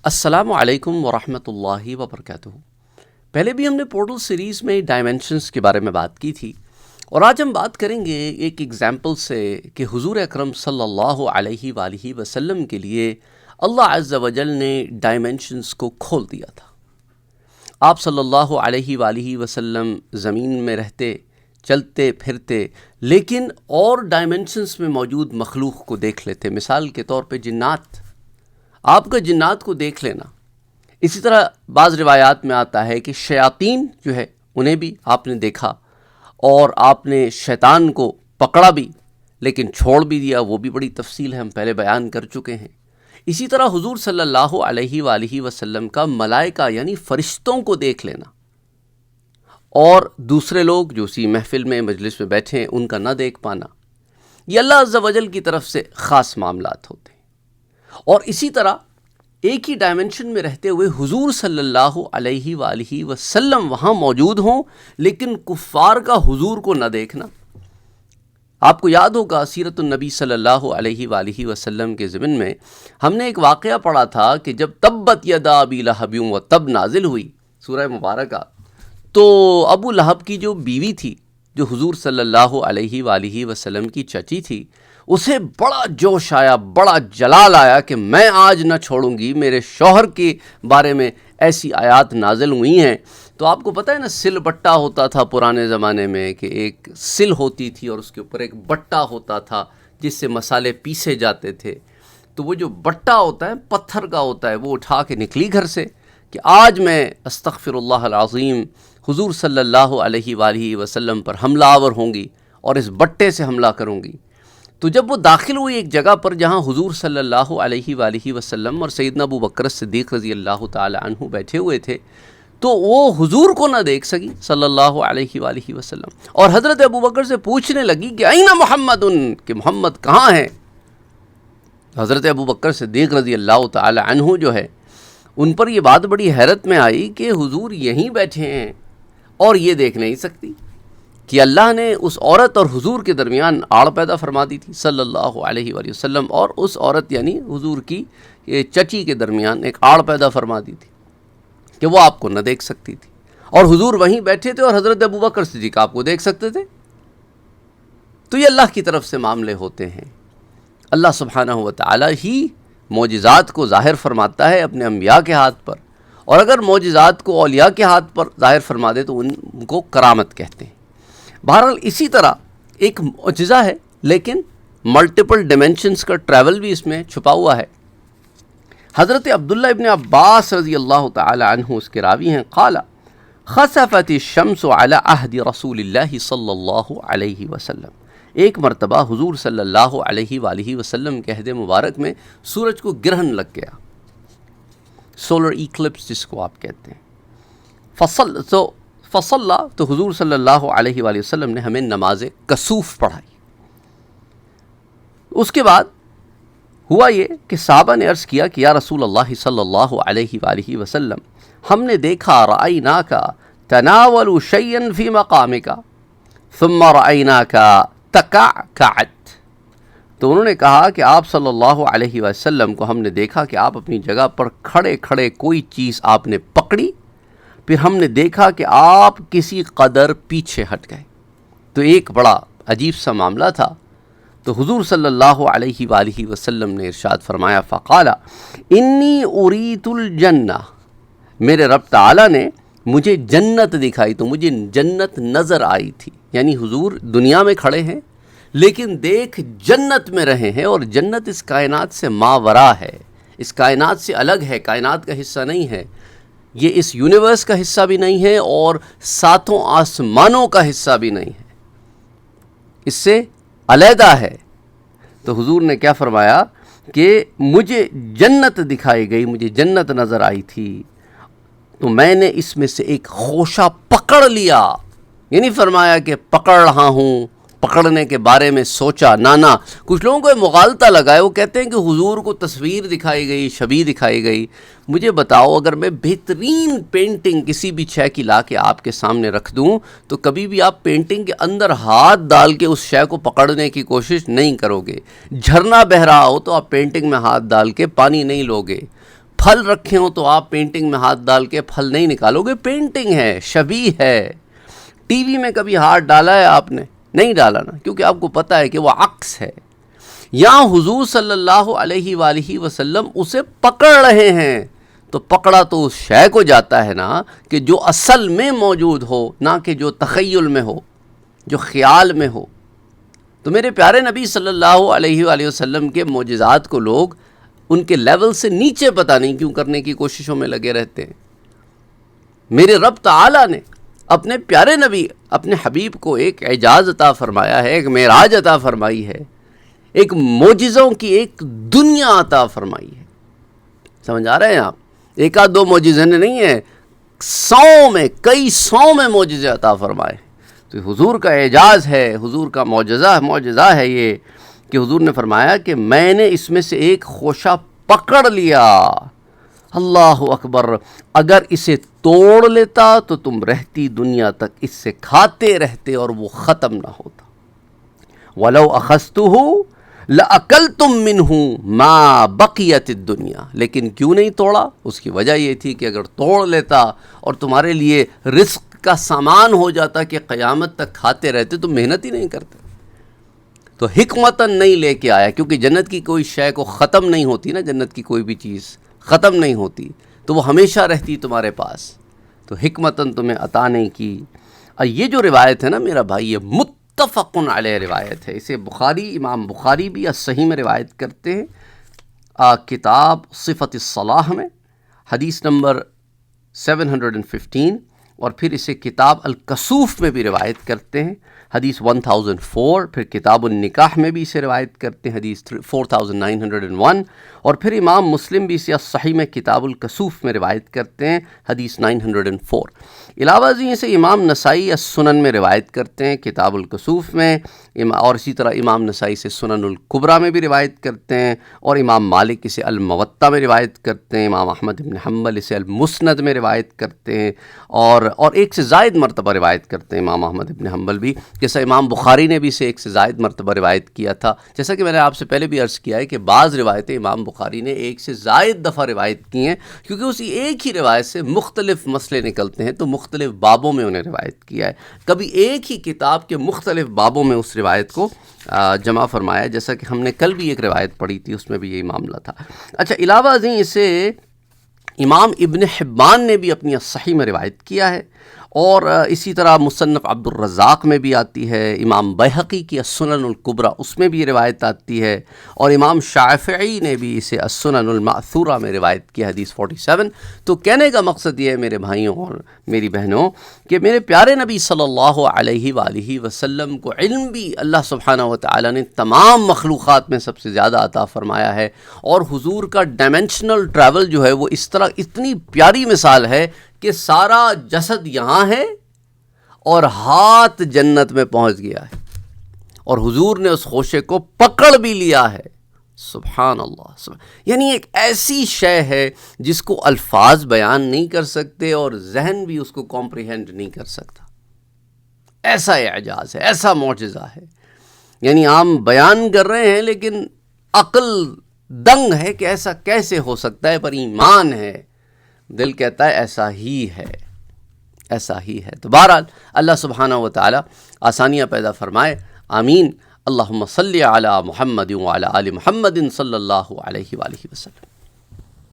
السلام علیکم ورحمۃ اللہ وبرکاتہ۔ پہلے بھی ہم نے پورٹل سیریز میں ڈائمینشنز کے بارے میں بات کی تھی، اور آج ہم بات کریں گے ایک ایگزامپل سے کہ حضور اکرم صلی اللہ علیہ وآلہ وسلم کے لیے اللہ عز و جل نے ڈائمینشنز کو کھول دیا تھا۔ آپ صلی اللہ علیہ وآلہ وسلم زمین میں رہتے، چلتے پھرتے، لیکن اور ڈائمینشنز میں موجود مخلوق کو دیکھ لیتے۔ مثال کے طور پہ جنات، آپ کا جنات کو دیکھ لینا۔ اسی طرح بعض روایات میں آتا ہے کہ شیاطین جو ہے انہیں بھی آپ نے دیکھا، اور آپ نے شیطان کو پکڑا بھی لیکن چھوڑ بھی دیا، وہ بھی بڑی تفصیل ہے، ہم پہلے بیان کر چکے ہیں۔ اسی طرح حضور صلی اللہ علیہ وآلہ وسلم کا ملائکہ یعنی فرشتوں کو دیکھ لینا، اور دوسرے لوگ جو اسی محفل میں مجلس میں بیٹھے ہیں ان کا نہ دیکھ پانا، یہ اللہ عز و جل کی طرف سے خاص معاملات ہوتے ہیں۔ اور اسی طرح ایک ہی ڈائمنشن میں رہتے ہوئے حضور صلی اللہ علیہ وآلہ وسلم وہاں موجود ہوں لیکن کفار کا حضور کو نہ دیکھنا۔ آپ کو یاد ہوگا سیرت النبی صلی اللہ علیہ وآلہ وسلم کے ضمن میں ہم نے ایک واقعہ پڑھا تھا کہ جب تبت یدا ابی لہب وتب نازل ہوئی سورہ مبارکہ، تو ابو لہب کی جو بیوی تھی، جو حضور صلی اللہ علیہ وآلہ وسلم کی چچی تھی، اسے بڑا جوش آیا، بڑا جلال آیا کہ میں آج نہ چھوڑوں گی، میرے شوہر کے بارے میں ایسی آیات نازل ہوئی ہیں۔ تو آپ کو پتہ ہے نا، سل بٹا ہوتا تھا پرانے زمانے میں، کہ ایک سل ہوتی تھی اور اس کے اوپر ایک بٹا ہوتا تھا جس سے مسالے پیسے جاتے تھے۔ تو وہ جو بٹا ہوتا ہے پتھر کا ہوتا ہے، وہ اٹھا کے نکلی گھر سے کہ آج میں استغفر اللہ العظیم حضور صلی اللہ علیہ وآلہ وسلم پر حملہ آور ہوں گی اور اس بٹے سے حملہ کروں گی۔ تو جب وہ داخل ہوئی ایک جگہ پر جہاں حضور صلی اللہ علیہ وآلہ وسلم اور سیدنا ابو بکر صدیق رضی اللہ تعالی عنہ بیٹھے ہوئے تھے، تو وہ حضور کو نہ دیکھ سکی صلی اللہ علیہ وآلہ وسلم، اور حضرت ابو بکر سے پوچھنے لگی کہ این محمد، کہ محمد کہاں ہے؟ حضرت ابو بکر صدیق رضی اللہ تعالی عنہ جو ہے، ان پر یہ بات بڑی حیرت میں آئی کہ حضور یہیں بیٹھے ہیں اور یہ دیکھ نہیں سکتی، کہ اللہ نے اس عورت اور حضور کے درمیان آڑ پیدا فرما دی تھی صلی اللہ علیہ وآلہ وسلم، اور اس عورت یعنی حضور کی چچی کے درمیان ایک آڑ پیدا فرما دی تھی کہ وہ آپ کو نہ دیکھ سکتی تھی، اور حضور وہیں بیٹھے تھے اور حضرت ابو بکر صدیق آپ کو دیکھ سکتے تھے۔ تو یہ اللہ کی طرف سے معاملے ہوتے ہیں۔ اللہ سبحانہ و تعالی ہی معجزات کو ظاہر فرماتا ہے اپنے انبیاء کے ہاتھ پر، اور اگر معجزات کو اولیاء کے ہاتھ پر ظاہر فرما دے تو ان کو کرامت کہتے ہیں۔ بہرحال اسی طرح ایک معجزہ ہے، لیکن ملٹیپل ڈیمنشنز کا ٹریول بھی اس میں چھپا ہوا ہے۔ حضرت عبداللہ ابن عباس رضی اللہ تعالی عنہ اس کے راوی ہیں، قال خسفت الشمس علی عہد رسول اللہ صلی اللہ علیہ وسلم۔ ایک مرتبہ حضور صلی اللہ علیہ وآلہ وسلم کے عہد مبارک میں سورج کو گرہن لگ گیا، سولر ایکلپس جس کو آپ کہتے ہیں۔ فصلہ تو حضور صلی اللہ علیہ وآلہ وسلم نے ہمیں نماز کسوف پڑھائی۔ اس کے بعد ہوا یہ کہ صحابہ نے عرض کیا کہ یا رسول اللہ صلی اللہ علیہ وآلہ وسلم، ہم نے دیکھا رأیناک تناول شیئا فی مقامک ثم رأیناک تکعکعت۔ تو انہوں نے کہا کہ آپ صلی اللہ علیہ وسلم کو ہم نے دیکھا کہ آپ اپنی جگہ پر کھڑے کھڑے کوئی چیز آپ نے پکڑی، پھر ہم نے دیکھا کہ آپ کسی قدر پیچھے ہٹ گئے۔ تو ایک بڑا عجیب سا معاملہ تھا۔ تو حضور صلی اللہ علیہ وآلہ وسلم نے ارشاد فرمایا، فقال انی اریت الجنہ، میرے رب تعالی نے مجھے جنت دکھائی، تو مجھے جنت نظر آئی تھی۔ یعنی حضور دنیا میں کھڑے ہیں لیکن دیکھ جنت میں رہے ہیں، اور جنت اس کائنات سے ماورا ہے، اس کائنات سے الگ ہے، کائنات کا حصہ نہیں ہے، یہ اس یونیورس کا حصہ بھی نہیں ہے اور ساتوں آسمانوں کا حصہ بھی نہیں ہے، اس سے علیحدہ ہے۔ تو حضور نے کیا فرمایا کہ مجھے جنت دکھائی گئی، مجھے جنت نظر آئی تھی، تو میں نے اس میں سے ایک خوشہ پکڑ لیا، یعنی فرمایا کہ پکڑ رہا ہوں، پکڑنے کے بارے میں سوچا نانا۔ کچھ لوگوں کو مغالطہ لگا ہے، وہ کہتے ہیں کہ حضور کو تصویر دکھائی گئی، شبیہ دکھائی گئی۔ مجھے بتاؤ، اگر میں بہترین پینٹنگ کسی بھی شے کی لا کے آپ کے سامنے رکھ دوں تو کبھی بھی آپ پینٹنگ کے اندر ہاتھ ڈال کے اس شے کو پکڑنے کی کوشش نہیں کرو گے۔ جھرنا بہہ رہا ہو تو آپ پینٹنگ میں ہاتھ ڈال کے پانی نہیں لوگے۔ پھل رکھے ہوں تو آپ پینٹنگ میں ہاتھ ڈال کے پھل نہیں نکالو گے، پینٹنگ ہے، شبیہ ہے۔ ٹی وی میں کبھی ہاتھ ڈالا ہے آپ نے؟ نہیں ڈالا نا، کیونکہ آپ کو پتہ ہے کہ وہ عکس ہے۔ یہاں حضور صلی اللہ علیہ وآلہ وسلم اسے پکڑ رہے ہیں، تو پکڑا تو اس شے کو جاتا ہے نا کہ جو اصل میں موجود ہو، نہ کہ جو تخیل میں ہو، جو خیال میں ہو۔ تو میرے پیارے نبی صلی اللہ علیہ وآلہ وسلم کے معجزات کو لوگ ان کے لیول سے نیچے پتہ نہیں کیوں کرنے کی کوششوں میں لگے رہتے ہیں۔ میرے رب تعالیٰ نے اپنے پیارے نبی، اپنے حبیب کو ایک اعجاز عطا فرمایا ہے، ایک معراج عطا فرمائی ہے، ایک معجزوں کی ایک دنیا عطا فرمائی ہے۔ سمجھ آ رہے ہیں آپ؟ ایک آدھ دو معجزے نہیں ہیں، کئی سو میں معجزے عطا فرمائے۔ تو حضور کا اعجاز ہے، حضور کا معجزہ ہے یہ کہ حضور نے فرمایا کہ میں نے اس میں سے ایک خوشہ پکڑ لیا۔ اللہ اکبر، اگر اسے توڑ لیتا تو تم رہتی دنیا تک اس سے کھاتے رہتے اور وہ ختم نہ ہوتا۔ وَلَوْ أَخَذْتُهُ لَأَكَلْتُم مِّنْهُ مَا بَقِيَتِ الدُّنْيَا، لیکن کیوں نہیں توڑا؟ اس کی وجہ یہ تھی کہ اگر توڑ لیتا اور تمہارے لیے رزق کا سامان ہو جاتا کہ قیامت تک کھاتے رہتے تو محنت ہی نہیں کرتے۔ تو حکمتاً نہیں لے کے آیا، کیونکہ جنت کی کوئی شے کو ختم نہیں ہوتی نا، جنت کی کوئی بھی چیز ختم نہیں ہوتی، تو وہ ہمیشہ رہتی تمہارے پاس، تو حکمتاً تمہیں عطا نہیں کی۔ اور یہ جو روایت ہے نا میرا بھائی، یہ متفق علیہ روایت ہے، اسے امام بخاری بھی صحیح میں روایت کرتے ہیں، کتاب صفت الصلاح میں حدیث نمبر 715، اور پھر اسے کتاب الکسوف میں بھی روایت کرتے ہیں، حدیث 1004، پھر کتاب النکاح میں بھی اسے روایت کرتے ہیں، حدیث 4901، اور پھر امام مسلم بھی اسے صحیح میں کتاب الکسوف میں روایت کرتے ہیں، حدیث 904۔ علاوہ ازیں سے امام نسائی السنن میں روایت کرتے ہیں کتاب الکسوف میں، اور اسی طرح امام نسائی سے سنن الکبریٰ میں بھی روایت کرتے ہیں، اور امام مالک اسے الموطا میں روایت کرتے ہیں، امام احمد بن حنبل اسے المسند میں روایت کرتے ہیں، اور ایک سے زائد مرتبہ روایت کرتے ہیں امام احمد بن حنبل بھی، جیسا امام بخاری نے بھی اسے ایک سے زائد مرتبہ روایت کیا تھا۔ جیسا کہ میں نے آپ سے پہلے بھی عرض کیا ہے کہ بعض روایتیں امام بخاری نے ایک سے زائد دفعہ روایت کی ہیں، کیونکہ اسی ایک ہی روایت سے مختلف مسئلے نکلتے ہیں، تو مختلف بابوں میں انہیں روایت کیا ہے، کبھی ایک ہی کتاب کے مختلف بابوں میں اس روایت کو جمع فرمایا، جیسا کہ ہم نے کل بھی ایک روایت پڑھی تھی، اس میں بھی یہی معاملہ تھا۔ اچھا، علاوہ ازیں اسے امام ابن حبان نے بھی اپنی صحیح میں روایت کیا ہے، اور اسی طرح مصنف عبد الرزاق میں بھی آتی ہے، امام بیہقی کی السنن الکبریٰ اس میں بھی یہ روایت آتی ہے، اور امام شافعی نے بھی اسے السنن المأثورہ میں روایت کی، حدیث 47۔ تو کہنے کا مقصد یہ ہے میرے بھائیوں اور میری بہنوں کہ میرے پیارے نبی صلی اللہ علیہ وآلہ وسلم کو علم بھی اللہ سبحانہ وتعالی نے تمام مخلوقات میں سب سے زیادہ عطا فرمایا ہے، اور حضور کا ڈائمینشنل ٹریول جو ہے وہ اس طرح اتنی پیاری مثال ہے کہ سارا جسد یہاں ہے اور ہاتھ جنت میں پہنچ گیا ہے، اور حضور نے اس خوشے کو پکڑ بھی لیا ہے۔ سبحان اللہ، یعنی ایک ایسی شے ہے جس کو الفاظ بیان نہیں کر سکتے اور ذہن بھی اس کو کمپریہینڈ نہیں کر سکتا۔ ایسا اعجاز ہے، ایسا معجزہ ہے، یعنی ہم بیان کر رہے ہیں لیکن عقل دنگ ہے کہ ایسا کیسے ہو سکتا ہے، پر ایمان ہے، دل کہتا ہے ایسا ہی ہے، ایسا ہی ہے۔ تو بہرحال اللہ سبحانہ وتعالی آسانیاں پیدا فرمائے، آمین۔ اللہم صلی علی محمد وعلی آل محمد صلی اللہ علیہ وآلہ وسلم۔